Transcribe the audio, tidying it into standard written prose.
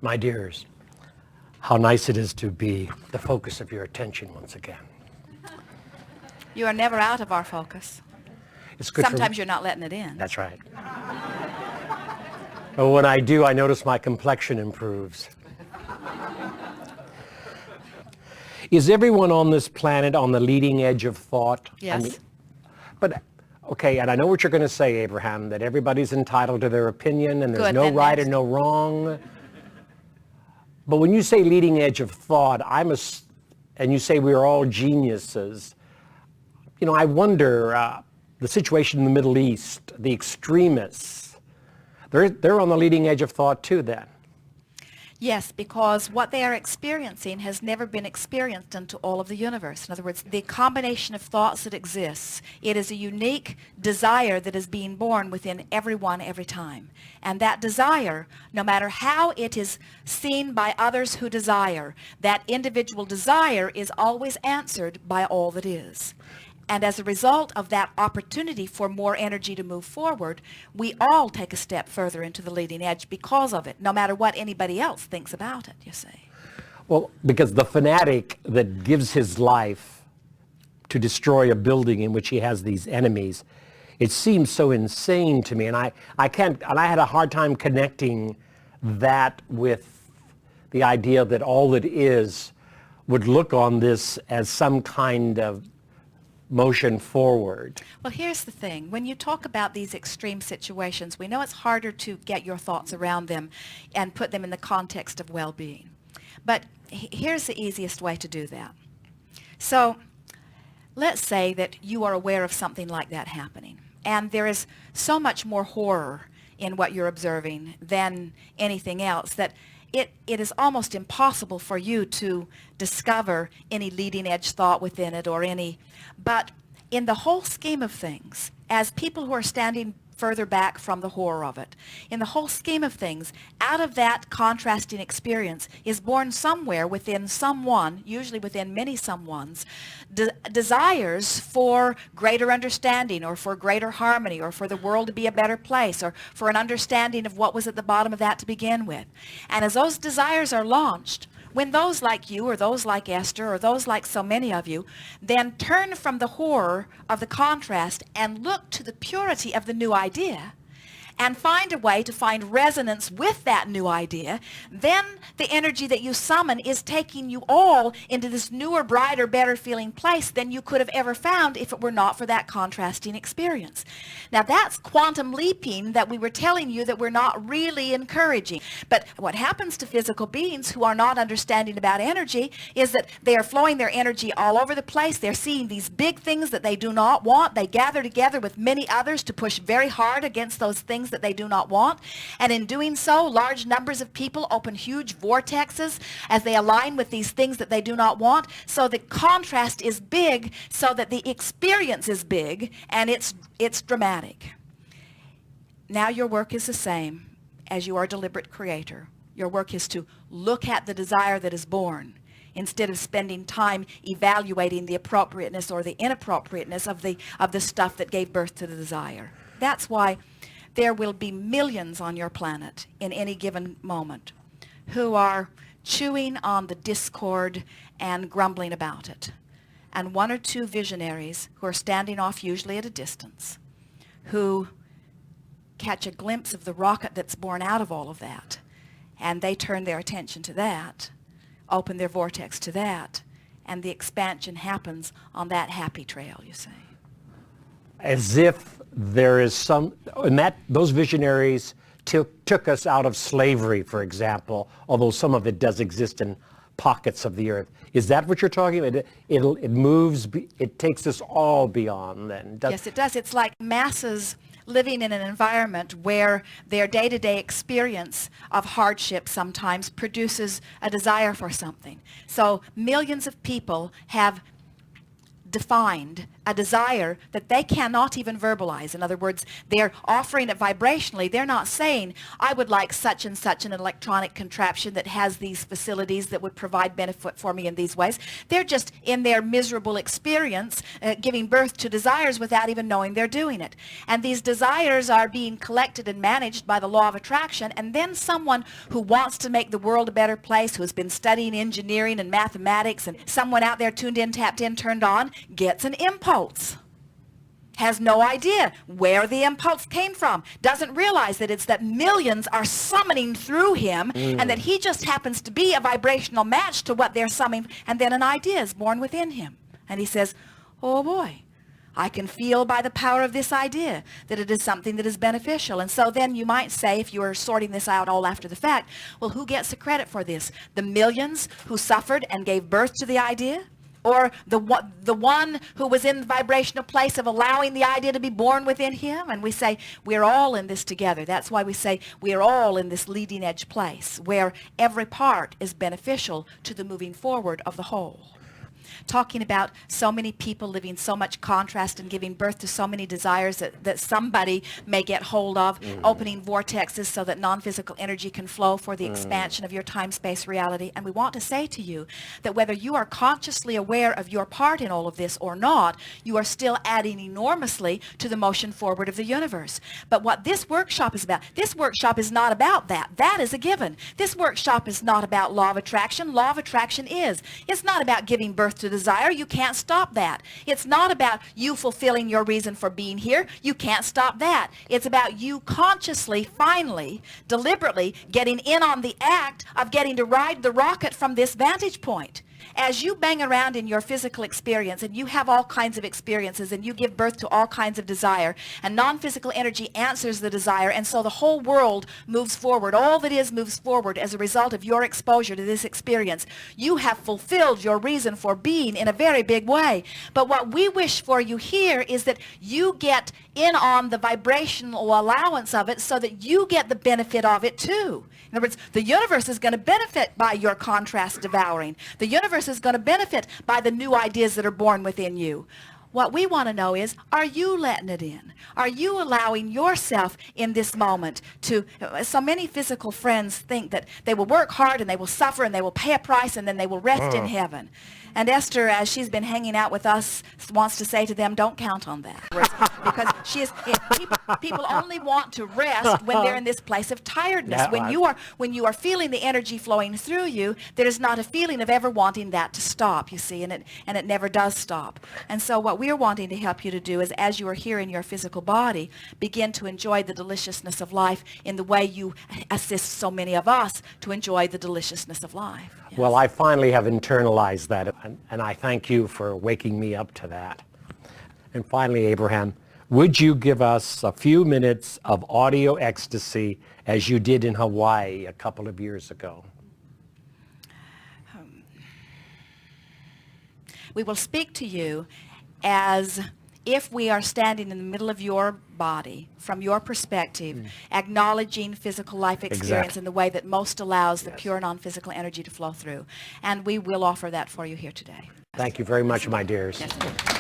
My dears, how nice it is to be the focus of your attention once again. You are never out of our focus. It's good Sometimes you're not letting it in. That's right. But when I do, I notice my complexion improves. Is everyone on this planet on the leading edge of thought? Yes. Okay, and I know what you're going to say, Abraham, that everybody's entitled to their opinion and there's Good, no then right next. and no wrong. But when you say leading edge of thought, and you say we're all geniuses, you know, I wonder, the situation in the Middle East, the extremists, they're on the leading edge of thought too then. Yes, because what they are experiencing has never been experienced into all of the universe. In other words, the combination of thoughts that exists, it is a unique desire that is being born within everyone every time. And that desire, no matter how it is seen by others who desire, that individual desire is always answered by all that is. And as a result of that opportunity for more energy to move forward, we all take a step further into the leading edge because of it, no matter what anybody else thinks about it, you see. Well, because the fanatic that gives his life to destroy a building in which he has these enemies, it seems so insane to me. And I had a hard time connecting that with the idea that all that is would look on this as some kind of motion forward. Well, here's the thing. When you talk about these extreme situations, we know it's harder to get your thoughts around them and put them in the context of well-being. But here's the easiest way to do that. So let's say that you are aware of something like that happening, and there is so much more horror in what you're observing than anything else that it is almost impossible for you to discover any leading edge thought within it or any, but in the whole scheme of things, as people who are standing further back from the horror of it, in the whole scheme of things, out of that contrasting experience is born somewhere within someone, usually within many someones, desires for greater understanding or for greater harmony or for the world to be a better place or for an understanding of what was at the bottom of that to begin with. And as those desires are launched, when those like you or those like Esther or those like so many of you then turn from the horror of the contrast and look to the purity of the new idea and find a way to find resonance with that new idea, then the energy that you summon is taking you all into this newer, brighter, better feeling place than you could have ever found if it were not for that contrasting experience. Now that's quantum leaping that we were telling you that we're not really encouraging. But what happens to physical beings who are not understanding about energy is that they are flowing their energy all over the place. They're seeing these big things that they do not want. They gather together with many others to push very hard against those things that they do not want. And in doing so, large numbers of people open huge vortexes as they align with these things that they do not want. So the contrast is big so that the experience is big and it's dramatic. Now your work is the same as you are a deliberate creator. Your work is to look at the desire that is born instead of spending time evaluating the appropriateness or the inappropriateness of the stuff that gave birth to the desire. That's why there will be millions on your planet in any given moment who are chewing on the discord and grumbling about it. And one or two visionaries who are standing off usually at a distance, who catch a glimpse of the rocket that's born out of all of that, and they turn their attention to that, open their vortex to that, and the expansion happens on that happy trail, you see. As if there is some, and those visionaries took us out of slavery, for example, although some of it does exist in pockets of the earth. Is that what you're talking about? It moves, it takes us all beyond then. Yes, it does. It's like masses living in an environment where their day-to-day experience of hardship sometimes produces a desire for something. So millions of people have defined a desire that they cannot even verbalize. In other words, they're offering it vibrationally. They're not saying, I would like such and such an electronic contraption that has these facilities that would provide benefit for me in these ways. They're just in their miserable experience giving birth to desires without even knowing they're doing it. And these desires are being collected and managed by the law of attraction, and then someone who wants to make the world a better place, who has been studying engineering and mathematics, and someone out there tuned in, tapped in, turned on, gets an impulse. Has no idea where the impulse came from, doesn't realize that it's that millions are summoning through him and that he just happens to be a vibrational match to what they're summoning, and then an idea is born within him. And he says, oh boy, I can feel by the power of this idea that it is something that is beneficial. And so then you might say, if you were sorting this out all after the fact, well, who gets the credit for this? The millions who suffered and gave birth to the idea? Or the one who was in the vibrational place of allowing the idea to be born within him? And we say, we're all in this together. That's why we say we're all in this leading edge place where every part is beneficial to the moving forward of the whole. Talking about so many people living so much contrast and giving birth to so many desires that somebody may get hold of, opening vortexes so that non-physical energy can flow for the expansion of your time-space reality. And we want to say to you that whether you are consciously aware of your part in all of this or not, you are still adding enormously to the motion forward of the universe. But what this workshop is about, this workshop is not about that. That is a given. This workshop is not about law of attraction. Law of attraction is. It's not about giving birth to desire. You can't stop that. It's not about you fulfilling your reason for being here. You can't stop that. It's about you consciously, finally, deliberately getting in on the act of getting to ride the rocket from this vantage point. As you bang around in your physical experience and you have all kinds of experiences and you give birth to all kinds of desire, and non-physical energy answers the desire, and so the whole world moves forward. All that is moves forward as a result of your exposure to this experience. You have fulfilled your reason for being in a very big way. But what we wish for you here is that you get in on the vibrational allowance of it so that you get the benefit of it too. In other words, the universe is going to benefit by your contrast devouring. The universe is going to benefit by the new ideas that are born within you. What we want to know is, are you letting it in? Are you allowing yourself in this moment to, so many physical friends think that they will work hard and they will suffer and they will pay a price and then they will rest in heaven. And Esther, as she's been hanging out with us, wants to say to them, don't count on that. Because people only want to rest when they're in this place of tiredness. When you are feeling the energy flowing through you, there is not a feeling of ever wanting that to stop, you see, and it never does stop. And so what we're wanting to help you to do is, as you are here in your physical body, begin to enjoy the deliciousness of life in the way you assist so many of us to enjoy the deliciousness of life. Yes. Well, I finally have internalized that, and I thank you for waking me up to that. And finally, Abraham, would you give us a few minutes of audio ecstasy as you did in Hawaii a couple of years ago? We will speak to you as if we are standing in the middle of your body, from your perspective, acknowledging physical life experience in the way that most allows the pure non-physical energy to flow through. And we will offer that for you here today. Thank you very much, my dears. Yes.